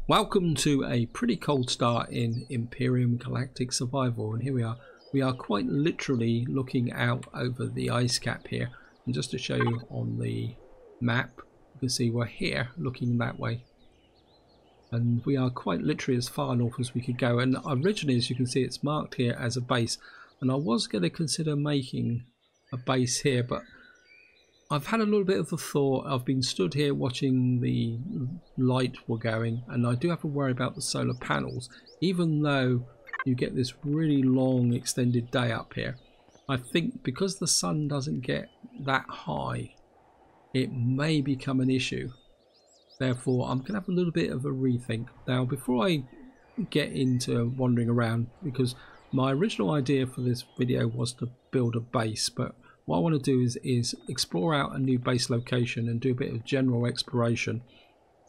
Welcome to a pretty cold start in Empyrion Galactic Survival, and here we are. We are quite literally looking out over the ice cap here, and just to show you on the map, you can see we're here looking that way, and we are quite literally as far north as we could go. And originally, as you can see, it's marked here as a base, and I was going to consider making a base here, but I've had a little bit of a thought. I've been stood here watching the light we're going, and I do have to worry about the solar panels. Even though you get this really long extended day up here, I think because the sun doesn't get that high, it may become an issue. Therefore, I'm going to have a little bit of a rethink. Now, before I get into wandering around, because my original idea for this video was to build a base, but what I want to do is explore out a new base location and do a bit of general exploration,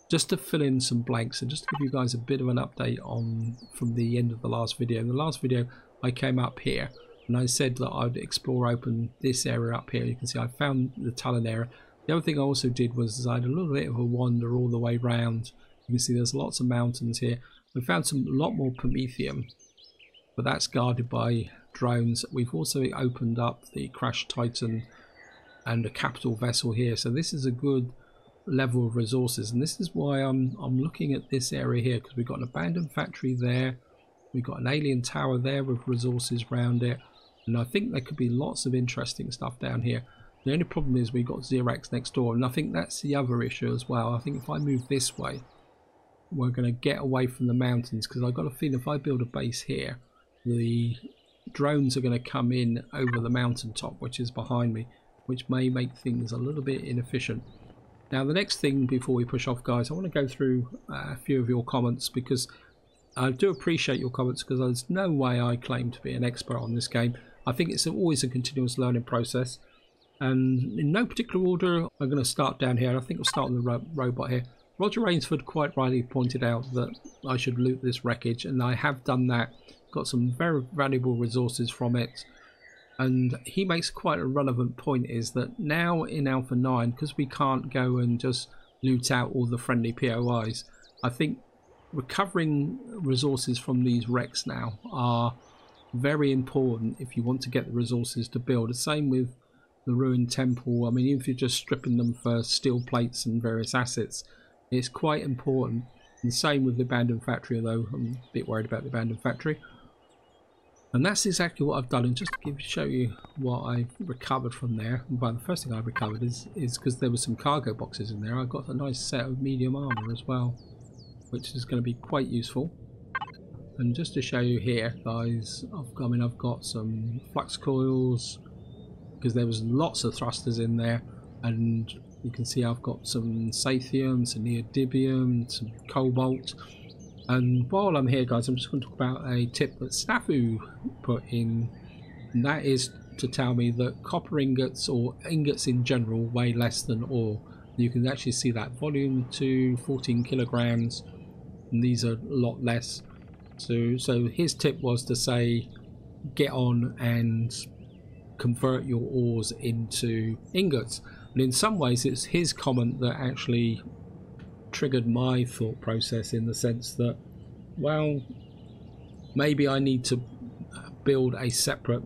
just to fill in some blanks and just to give you guys a bit of an update on from the end of the last video. In the last video, I came up here and I said that I'd explore open this area up here. You can see I found the Talon area. The other thing I also did was I had a little bit of a wander all the way round. You can see there's lots of mountains here. We found a lot more Promethium, but that's guarded by drones. We've also opened up the Crash Titan and a capital vessel here, so this is a good level of resources, and this is why I'm looking at this area here, because we've got an abandoned factory there, we've got an alien tower there with resources around it, and I think there could be lots of interesting stuff down here. The only problem is we've got Xerax next door, and I think that's the other issue as well. I think if I move this way, we're going to get away from the mountains, because I've got a feeling if I build a base here, the drones are going to come in over the mountaintop, which is behind me, which may make things a little bit inefficient. Now, the next thing before we push off, guys, I want to go through a few of your comments, because I do appreciate your comments, because there's no way I claim to be an expert on this game. I think it's always a continuous learning process, and in no particular order, I'm going to start down here. I think I'll start on the robot here. Roger Rainsford quite rightly pointed out that I should loot this wreckage, and I have done that. Got some very valuable resources from it, and he makes quite a relevant point, is that now in Alpha 9, because we can't go and just loot out all the friendly POIs, I think recovering resources from these wrecks now are very important if you want to get the resources to build. The same with the ruined temple. I mean, if you're just stripping them for steel plates and various assets, it's quite important. And same with the abandoned factory, although I'm a bit worried about the abandoned factory. And that's exactly what I've done. And just to show you what I've recovered from there, but the first thing I recovered is because there were some cargo boxes in there, I got a nice set of medium armor as well, which is going to be quite useful. And just to show you here, guys, I've got some flux coils, because there was lots of thrusters in there, and you can see I've got some sathium, some neodymium, some cobalt. And while I'm here, guys, I'm just going to talk about a tip that Snafu put in, and that is to tell me that copper ingots, or ingots in general, weigh less than ore. You can actually see that volume to 14 kilograms, and these are a lot less. So his tip was to say, get on and convert your ores into ingots. And in some ways, it's his comment that actually triggered my thought process, in the sense that, well, maybe I need to build a separate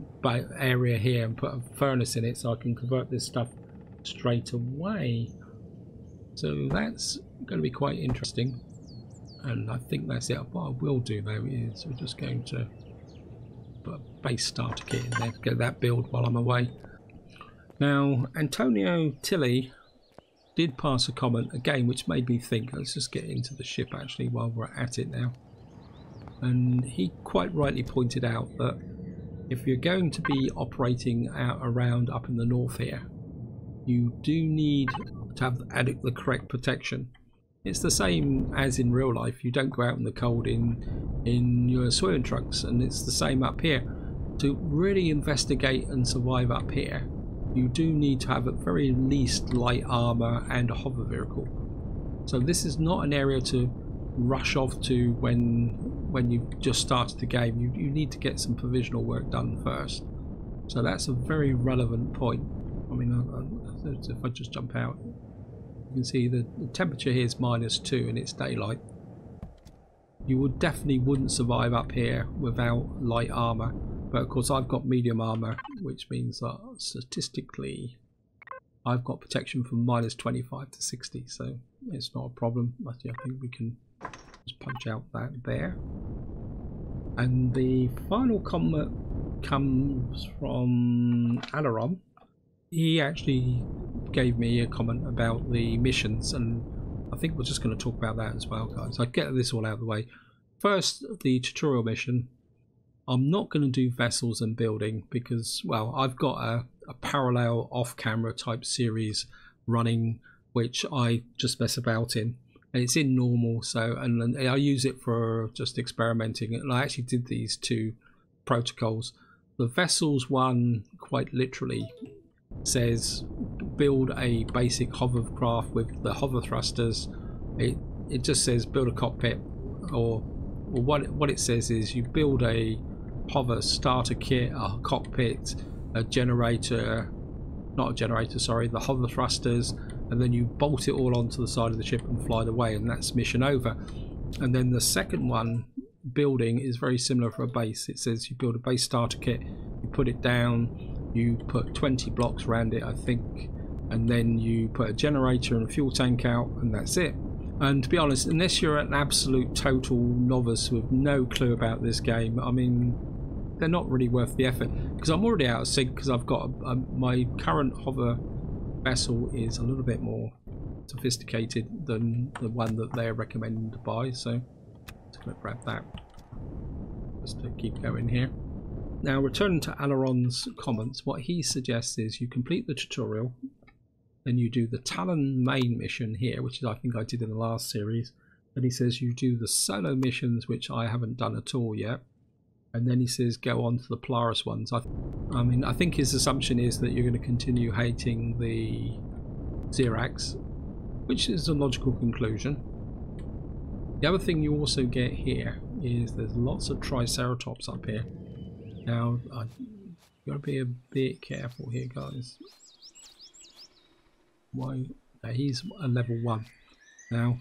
area here and put a furnace in it so I can convert this stuff straight away. So that's going to be quite interesting, and I think that's it. What I will do though is we're just going to put a base starter kit in there to get that build while I'm away. Now, Antonio Tilly did pass a comment again, which made me think. Let's just get into the ship actually while we're at it now. And he quite rightly pointed out that if you're going to be operating out around up in the north here, you do need to have the correct protection. It's the same as in real life. You don't go out in the cold in your swimming trunks, and it's the same up here. To really investigate and survive up here, you do need to have at very least light armor and a hover vehicle. So this is not an area to rush off to when you've just started the game. You need to get some provisional work done first. So that's a very relevant point. I mean, if I just jump out, You can see the temperature here is -2 and it's daylight. you would definitely wouldn't survive up here without light armor. But of course I've got medium armor, which means that statistically I've got protection from -25 to 60, so it's not a problem. I think we can just punch out that there. And the final comment comes from Alaron. He actually gave me a comment about the missions, and I think we're just going to talk about that as well, guys. I'll get this all out of the way. First, the tutorial mission. I'm not going to do vessels and building because, well, I've got a parallel off-camera type series running, which I just mess about in. And it's in normal, so and I use it for just experimenting. And I actually did these two protocols. The vessels one quite literally says build a basic hovercraft with the hover thrusters. It just says build a cockpit, or what it says is you build a hover starter kit, a cockpit, a generator, not a generator, sorry, the hover thrusters, and then you bolt it all onto the side of the ship and fly away, and that's mission over. And then the second one, building, is very similar for a base. It says you build a base starter kit, you put it down, you put 20 blocks around it, I think, and then you put a generator and a fuel tank out, and that's it. And to be honest, unless you're an absolute total novice with no clue about this game, I mean, they're not really worth the effort, because I'm already out of sync because I've got my current hover vessel is a little bit more sophisticated than the one that they're recommending to buy, so just going to grab that just to keep going here. Now, returning to Alaron's comments, what he suggests is you complete the tutorial, then you do the Talon main mission here, which is I think I did in the last series, and he says you do the solo missions, which I haven't done at all yet. And then he says go on to the Polaris ones. I mean, I think his assumption is that you're going to continue hating the Xerax, which is a logical conclusion. The other thing you also get here is there's lots of Triceratops up here. Now, you've got to be a bit careful here, guys. Why? Now, he's a level 1. Now,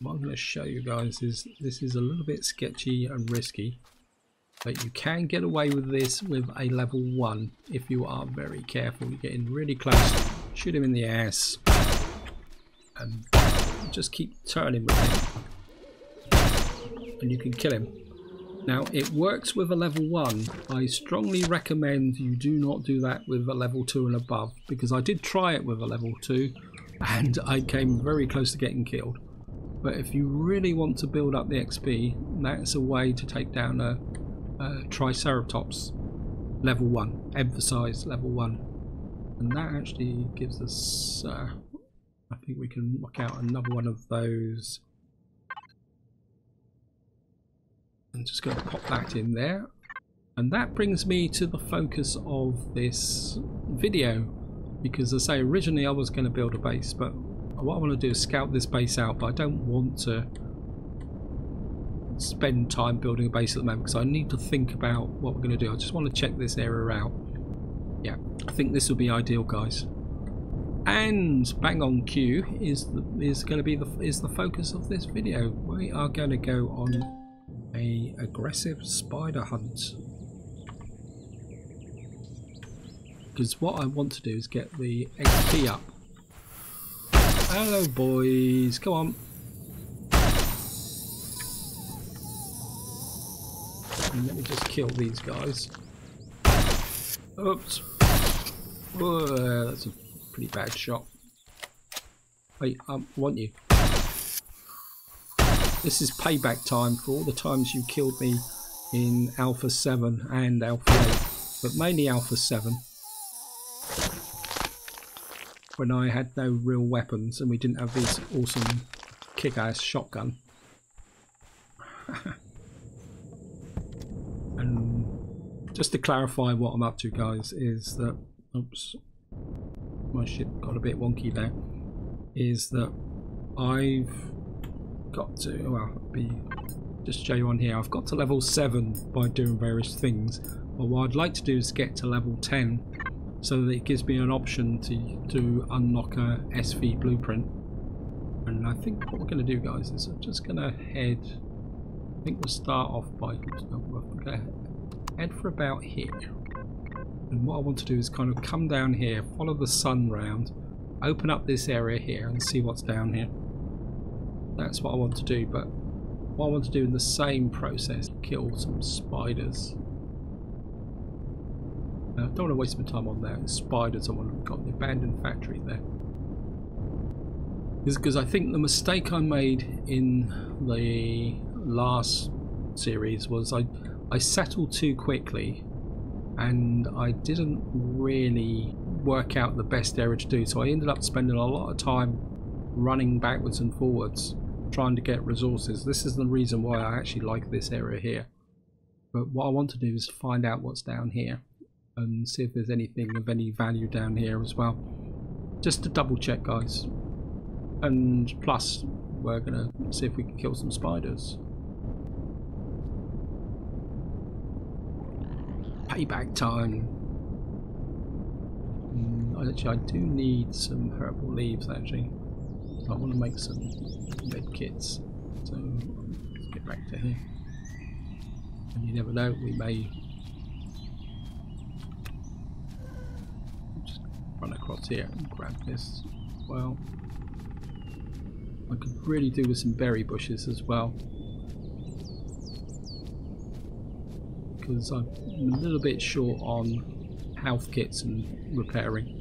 what I'm going to show you guys is this is a little bit sketchy and risky. But you can get away with this with a level 1 if you are very careful. You get in really close, shoot him in the ass, and just keep turning with him, and you can kill him. Now, it works with a level 1. I strongly recommend you do not do that with a level 2 and above, because I did try it with a level 2 and I came very close to getting killed. But if you really want to build up the XP, that's a way to take down a Triceratops level 1, emphasize level 1, and that actually gives us I think we can knock out another one of those. I'm just going to pop that in there, and that brings me to the focus of this video, because as I say, originally I was going to build a base, but what I want to do is scout this base out, but I don't want to spend time building a base at the moment because I need to think about what we're going to do. I just want to check this area out. Yeah, I think this will be ideal, guys. And bang on cue is going to be the focus of this video. We are going to go on a aggressive spider hunt, because what I want to do is get the XP up. Hello boys, come on. And let me just kill these guys. Oops. Whoa, that's a pretty bad shot. Wait, I want you. This is payback time for all the times you killed me in Alpha 7 and Alpha 8, but mainly Alpha 7, when I had no real weapons and we didn't have this awesome kick-ass shotgun. And just to clarify what I'm up to, guys, is that, oops, my shit got a bit wonky there, is that I've got to, just show you on here, I've got to level 7 by doing various things, but what I'd like to do is get to level 10 so that it gives me an option to unlock a SV blueprint. And I think what we're going to do, guys, is I'm just going to head I think we'll start off by head for about here. And what I want to do is kind of come down here, follow the sun round, open up this area here and see what's down here. That's what I want to do, but what I want to do in the same process, kill some spiders. I don't want to waste my time on that. Spiders, I want to got the abandoned factory there. Because I think the mistake I made in the last series was I settled too quickly and I didn't really work out the best area to do, so I ended up spending a lot of time running backwards and forwards trying to get resources. This is the reason why I actually like this area here, but what I want to do is find out what's down here and see if there's anything of any value down here as well, just to double check, guys. And plus we're gonna see if we can kill some spiders. Payback time. Actually, I do need some herbal leaves actually. I want to make some med kits, so let's get back to here. And you never know, we may just run across here and grab this as well. I could really do with some berry bushes as well, because I'm a little bit short on health kits and repairing.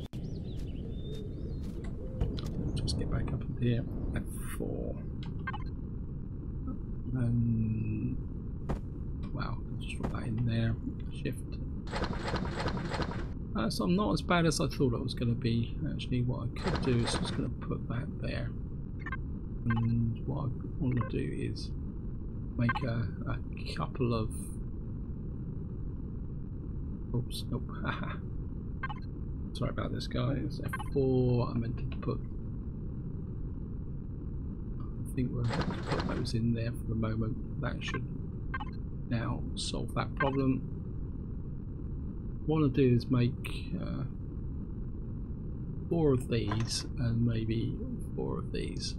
Just get back up here at 4. Wow, just drop that in there. Shift. So I'm not as bad as I thought it was going to be. Actually, what I could do is just going to put that there. And what I want to do is make a couple of. Oops, nope. Sorry about this, guys. F4. I meant to put. I think we'll have to put those in there for the moment. That should now solve that problem. What I want to do is make 4 of these and maybe 4 of these.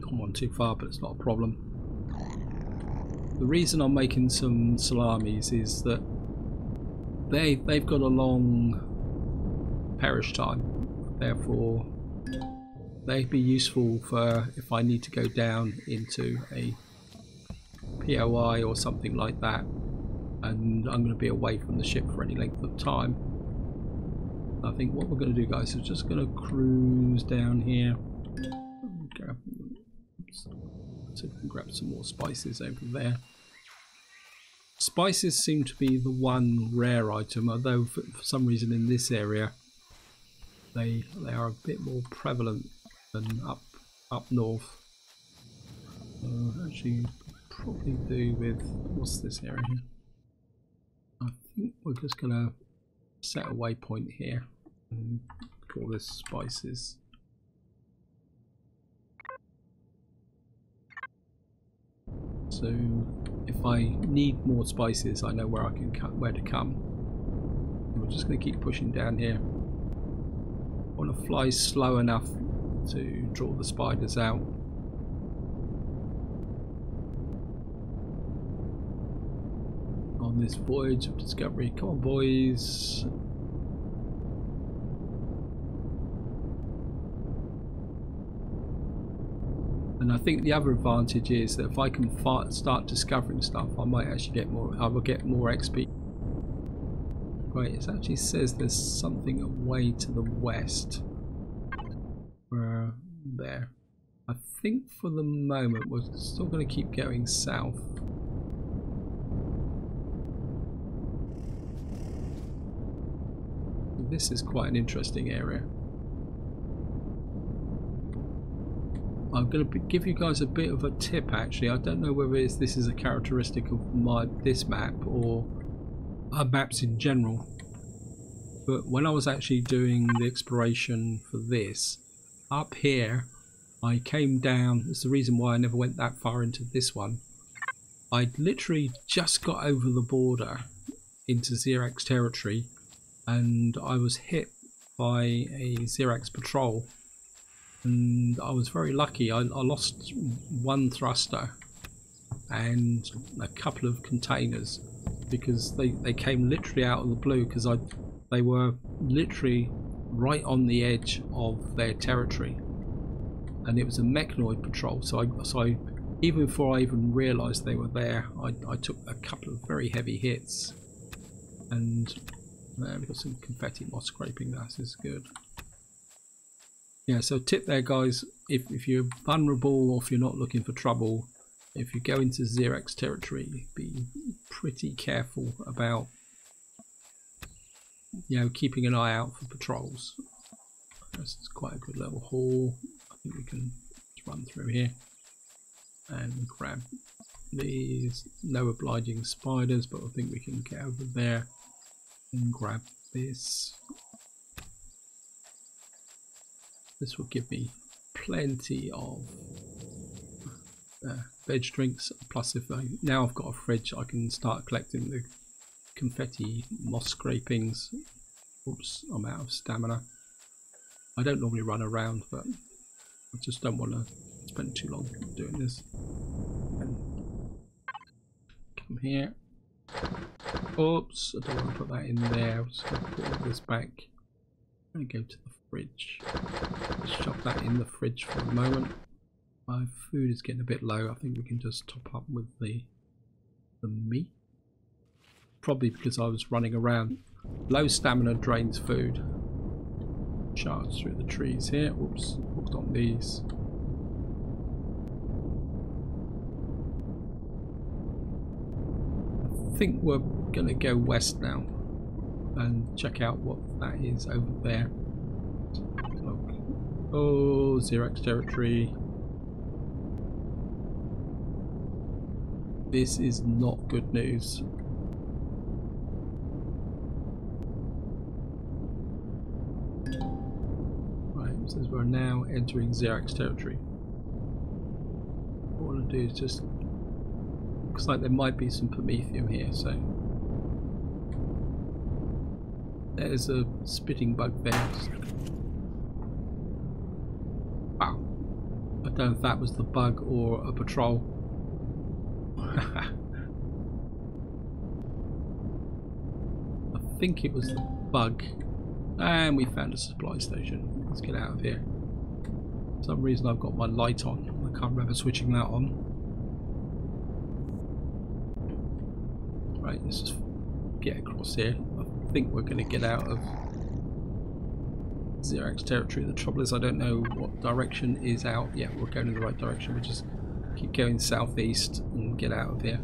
Gone one too far, but it's not a problem. The reason I'm making some salamis is that they've got a long perish time, therefore they'd be useful for if I need to go down into a POI or something like that and I'm going to be away from the ship for any length of time. I think what we're going to do, guys, is just going to cruise down here. So we can grab some more spices over there. Spices seem to be the one rare item, although for some reason in this area they are a bit more prevalent than up north. Actually, probably do with what's this area here? I think we're just gonna set a waypoint here and call this spices. So if I need more spices, I know where I can where to come. And we're just going to keep pushing down here. I want to fly slow enough to draw the spiders out. On this voyage of discovery, come on, boys. And I think the other advantage is that if I can start discovering stuff, I might actually get more. I will get more XP. Right, it actually says there's something away to the west. There. I think for the moment we're still going to keep going south. This is quite an interesting area. I'm going to give you guys a bit of a tip actually. I don't know whether this is a characteristic of this map or maps in general, but when I was actually doing the exploration for this, up here I came down. It's the reason why I never went that far into this one. I literally just got over the border into Xerax territory and I was hit by a Xerax patrol. And I was very lucky. I lost one thruster and a couple of containers, because they came literally out of the blue, because they were literally right on the edge of their territory, and it was a mechanoid patrol. So I even before I even realised they were there, I took a couple of very heavy hits, and we've got some confetti moss scraping. That is good. Yeah, so tip there, guys, if you're vulnerable or if you're not looking for trouble, if you go into Xerax territory, be pretty careful about, you know, keeping an eye out for patrols. This is quite a good little haul. I think we can just run through here and grab these. No obliging spiders, but I think we can get over there and grab this. This will give me plenty of veg drinks. Plus, now I've got a fridge, I can start collecting the confetti moss scrapings. Oops, I'm out of stamina. I don't normally run around, but I just don't want to spend too long doing this. And come here. Oops, I don't want to put that in there. I'm just going to put all this back and go to the fridge. Just shove that in the fridge for a moment. My food is getting a bit low. I think we can just top up with the meat. Probably because I was running around. Low stamina drains food. Charge through the trees here. Whoops, hooked on these. I think we're going to go west now and check out what that is over there. Oh, Xerax territory. This is not good news. Right, it says we're now entering Xerax territory. What I want to do is just... looks like there might be some promethium here, so... there's a spitting bug there. Wow. I don't know if that was the bug or a patrol. I think it was the bug. And we found a supply station. Let's get out of here. For some reason I've got my light on. I can't remember switching that on. Right, let's just get across here. I think we're going to get out of Xerax territory. The trouble is I don't know what direction is out. Yeah, we're going in the right direction. We'll just keep going southeast and get out of here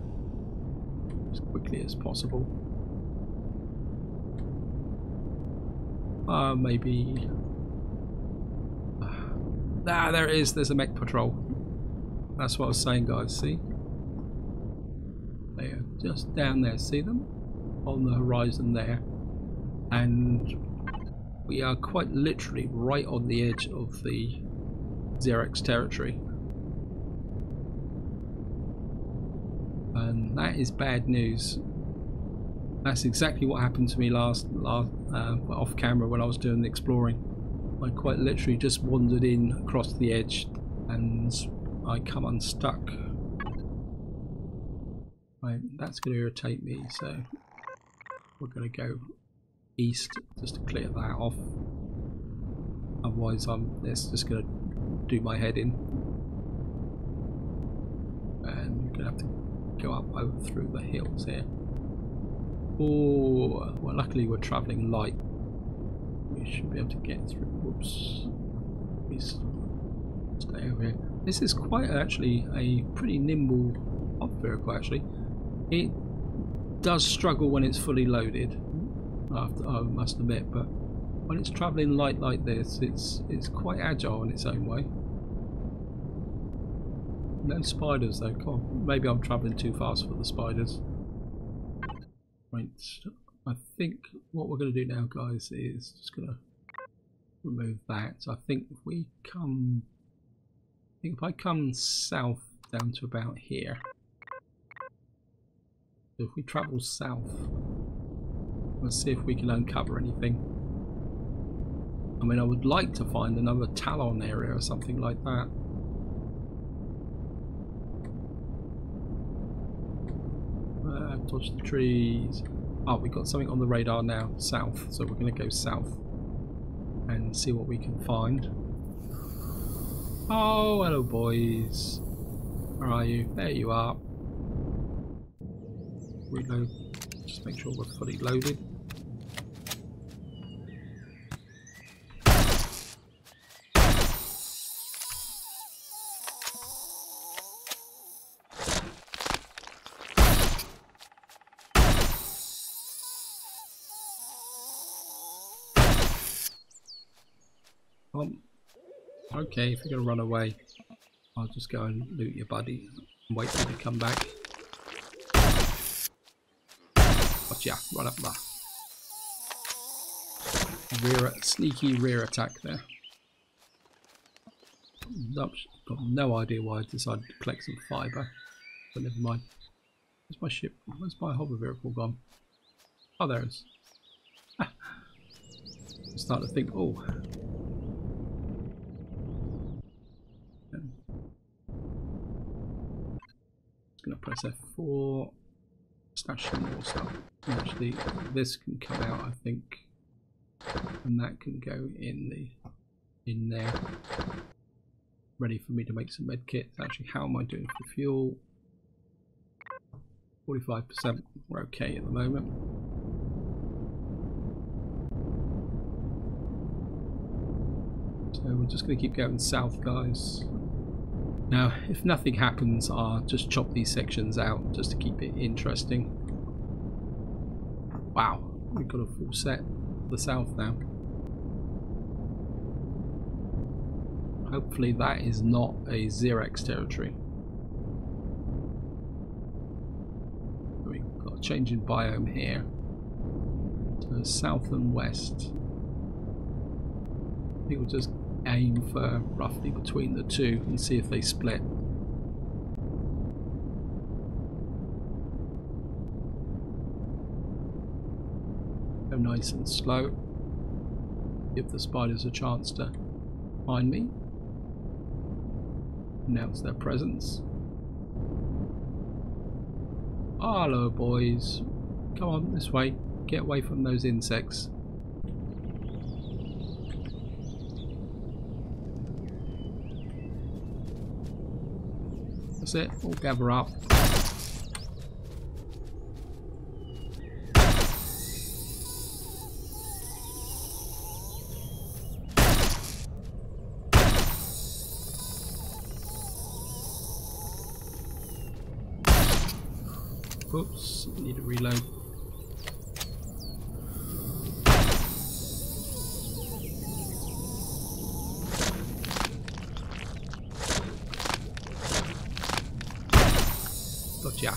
as quickly as possible. Maybe... ah, there it is. There's a mech patrol. That's what I was saying, guys. See? They are just down there. See them? On the horizon there. And we are quite literally right on the edge of the Xerax territory. And that is bad news. That's exactly what happened to me last off camera when I was doing the exploring. I quite literally just wandered in across the edge and I come unstuck. Right, that's going to irritate me, so we're going to go east just to clear that off. Otherwise it's just going to do my head in. And we're going to have to go up over through the hills here. Oh, well, luckily we're travelling light. We should be able to get through. Whoops. Please stay over here. This is quite actually a pretty nimble vehicle, actually. It does struggle when it's fully loaded, I must admit, but when it's travelling light like this, it's quite agile in its own way. No spiders though. Come on. Maybe I'm travelling too fast for the spiders. Right, I think what we're going to do now, guys, is just going to remove that. So I think if we come, if I come south down to about here, so if we travel south, let's see if we can uncover anything. I mean, I would like to find another Talon area or something like that. Dodge the trees. Oh, we got something on the radar now, south. So we're going to go south and see what we can find. Oh, hello boys. Where are you? There you are. Reload. Just make sure we're fully loaded. Okay, if you're going to run away, I'll just go and loot your buddy and wait for you to come back. Gotcha, right up there. Sneaky rear attack there. Got no idea why I decided to collect some fibre, but never mind. Where's my ship? Where's my hover vehicle gone? Oh, there it is. I'm starting to think, oh. Going to press F4, stash some more stuff. Actually, this can come out, I think, and that can go in there. Ready for me to make some med kits. Actually, how am I doing for fuel? 45%. We're okay at the moment. So we're just going to keep going south, guys. Now, if nothing happens, I'll just chop these sections out just to keep it interesting. Wow, we've got a full set to the south now. Hopefully that is not a Xerox territory. We've got a change in biome here. So south and west. I think we'll just aim for roughly between the two and see if they split. Go nice and slow. Give the spiders a chance to find me. Announce their presence. Hello boys. Come on, this way. Get away from those insects. That's it, all gather up. Oops, need to reload. Gotcha.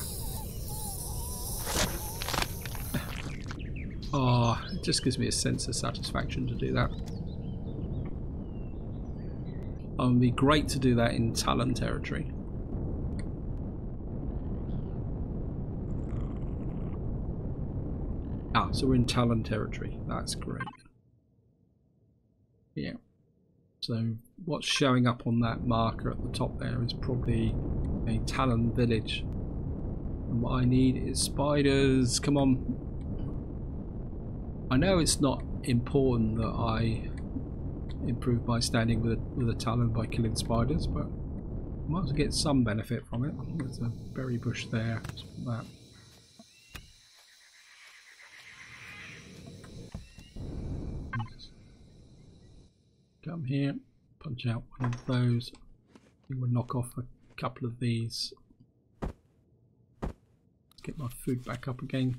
Oh, it just gives me a sense of satisfaction to do that. It would be great to do that in Talon territory. Ah, so we're in Talon territory. That's great. Yeah. So what's showing up on that marker at the top there is probably a Talon village. And what I need is spiders. Come on. I know it's not important that I improve my standing with a Talon by killing spiders, but I might as well get some benefit from it. There's a berry bush there. That. Come here, punch out one of those. I think we'll knock off a couple of these. Get my food back up again.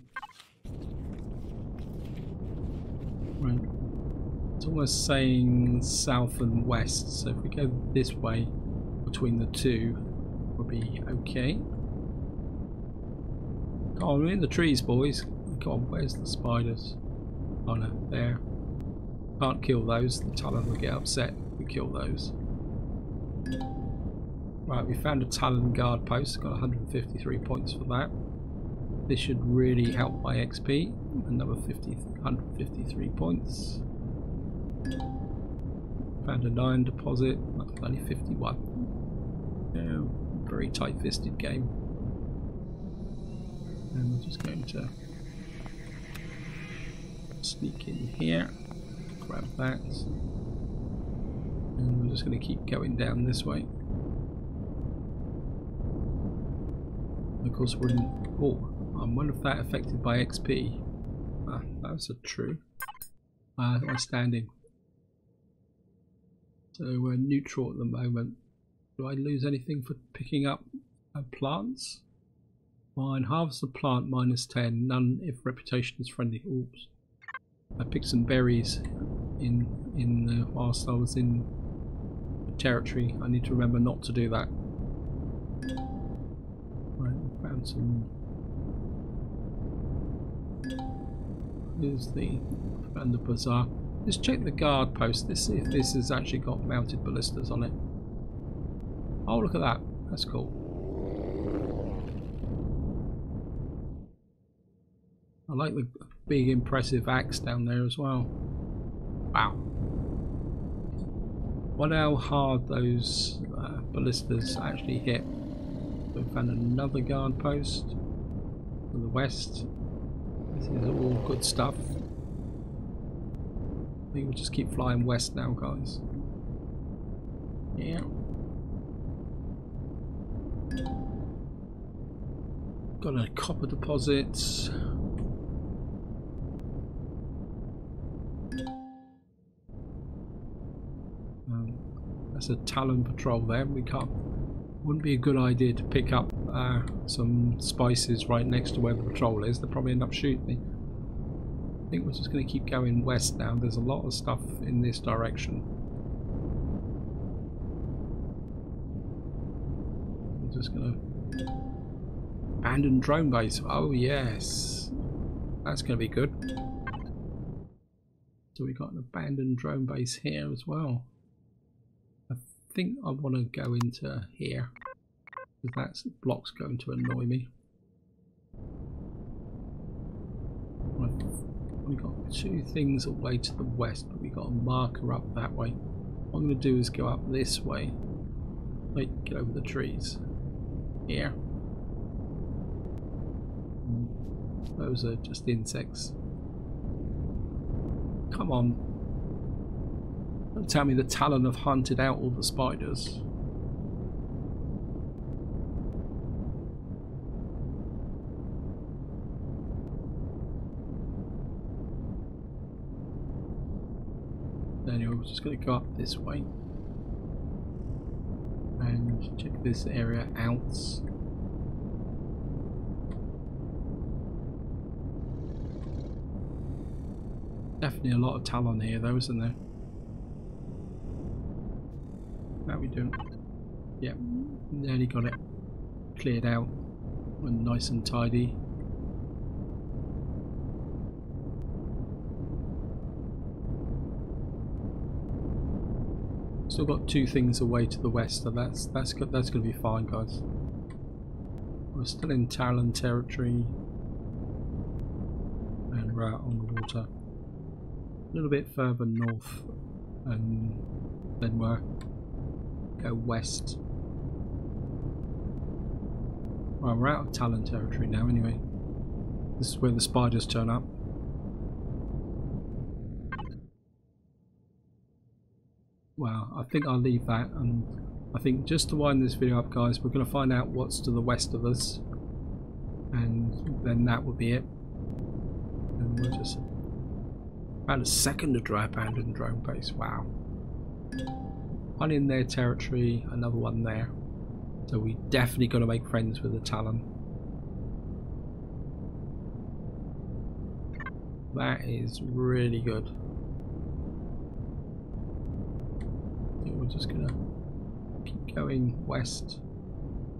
Right. It's almost saying south and west, so if we go this way between the two, we'll be okay. Come on, we're in the trees, boys. Come on, where's the spiders? Oh no, there. Can't kill those, the Talon will get upset if we kill those. Right, we found a Talon guard post, got 153 points for that. This should really help my XP. Another 153 points. Found an iron deposit, only 51. Yeah, very tight-fisted game. And we're just going to sneak in here, grab that, and we're just going to keep going down this way. And of course we're in... oh, I wonder if that affected by XP. Ah, that's a true. Am I standing? So we're neutral at the moment. Do I lose anything for picking up plants? Mine, harvest the plant, -10, none if reputation is friendly. Oops. I picked some berries whilst I was in the territory. I need to remember not to do that. Right, found some. Here's found the bazaar. Let's check the guard post. Let's see if this has actually got mounted ballistas on it. Oh, look at that. That's cool. I like the big impressive axe down there as well. Wow. Wonder how hard those ballistas actually hit. We found another guard post to the west. This is all good stuff. I think we'll just keep flying west now, guys. Yeah. Got a copper deposit. That's a Talon patrol there. Wouldn't be a good idea to pick up some spices right next to where the patrol is. They'll probably end up shooting me. I think we're just going to keep going west now. There's a lot of stuff in this direction. We're just going to... abandoned drone base. Oh yes. That's going to be good. So we got an abandoned drone base here as well. I think I want to go into here, because that block's going to annoy me. We've got two things away to the west, but we've got a marker up that way. What I'm going to do is go up this way. Wait, get over the trees. Here. Those are just insects. Come on. Don't tell me the Talon have hunted out all the spiders. Anyway, we're just going to go up this way and check this area out. Definitely a lot of Talon here though, isn't there? How are we doing? Yep, nearly got it cleared out and nice and tidy. Still got two things away to the west, so that's good. That's going to be fine, guys. We're still in Talon territory, and we're out on the water. A little bit further north, and then we'll go west. Well, we're out of Talon territory now anyway. This is where the spiders turn up. Well, I think I'll leave that, and I think just to wind this video up, guys, we're going to find out what's to the west of us, and then that will be it. And we'll just... About a second to dry abandoned drone base. Wow. One in their territory, another one there. So we definitely got to make friends with the Talon. That is really good. I think we're just gonna keep going west.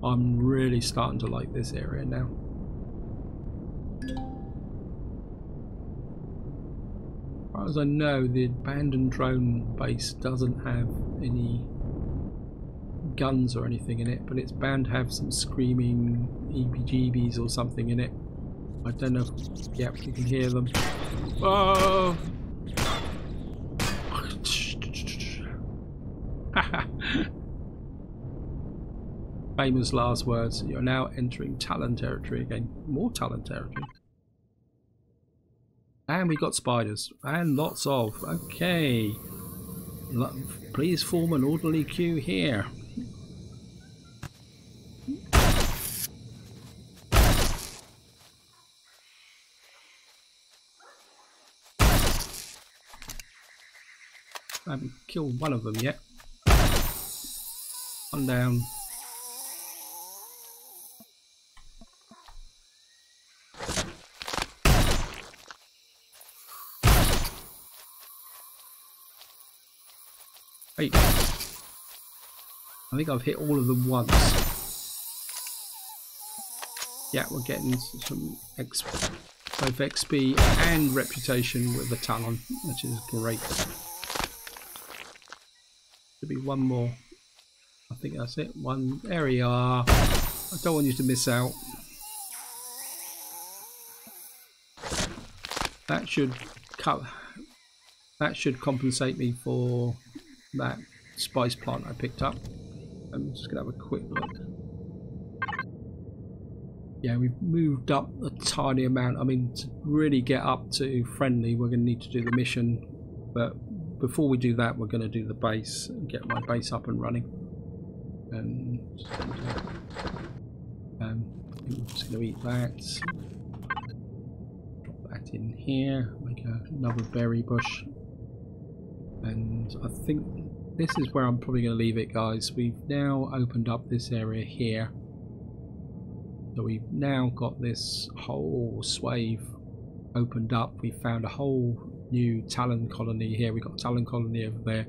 I'm really starting to like this area now. As far as I know, the abandoned drone base doesn't have any guns or anything in it, but it's bound to have some screaming EBGBs or something in it. I don't know if, yep, you can hear them. Oh! Famous last words. You're now entering Talon territory again. More Talon territory. And we got spiders. And lots of. Okay. Please form an orderly queue here. I haven't killed one of them yet. One down. Hey. I think I've hit all of them once. Yeah, we're getting some both XP and reputation with the Talon, which is great. There'll be one more. I think that's it. One. There we are. I don't want you to miss out. That should compensate me for that spice plant I picked up. I'm just gonna have a quick look. Yeah, we've moved up a tiny amount. I mean, to really get up to friendly, we're gonna need to do the mission, but before we do that, we're going to do the base and get my base up and running. And I'm just going to eat that. Drop that in here. Make another berry bush. And I think this is where I'm probably going to leave it, guys. We've now opened up this area here. So we've now got this whole swathe opened up. We found a whole new Talon colony here. We've got Talon colony over there.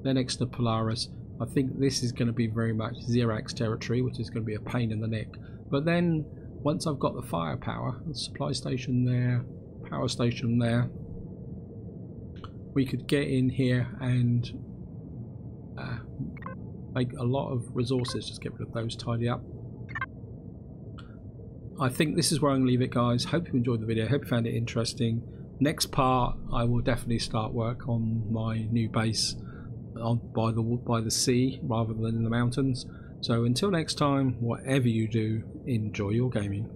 They're next to Polaris. I think this is going to be very much Xerax territory, which is going to be a pain in the neck. But then once I've got the firepower, the supply station there, power station there, we could get in here and make a lot of resources. Just get rid of those, tidy up. I think this is where I'm going to leave it, guys. Hope you enjoyed the video. Hope you found it interesting. Next part, I will definitely start work on my new base by the sea rather than in the mountains. So until next time, whatever you do, enjoy your gaming.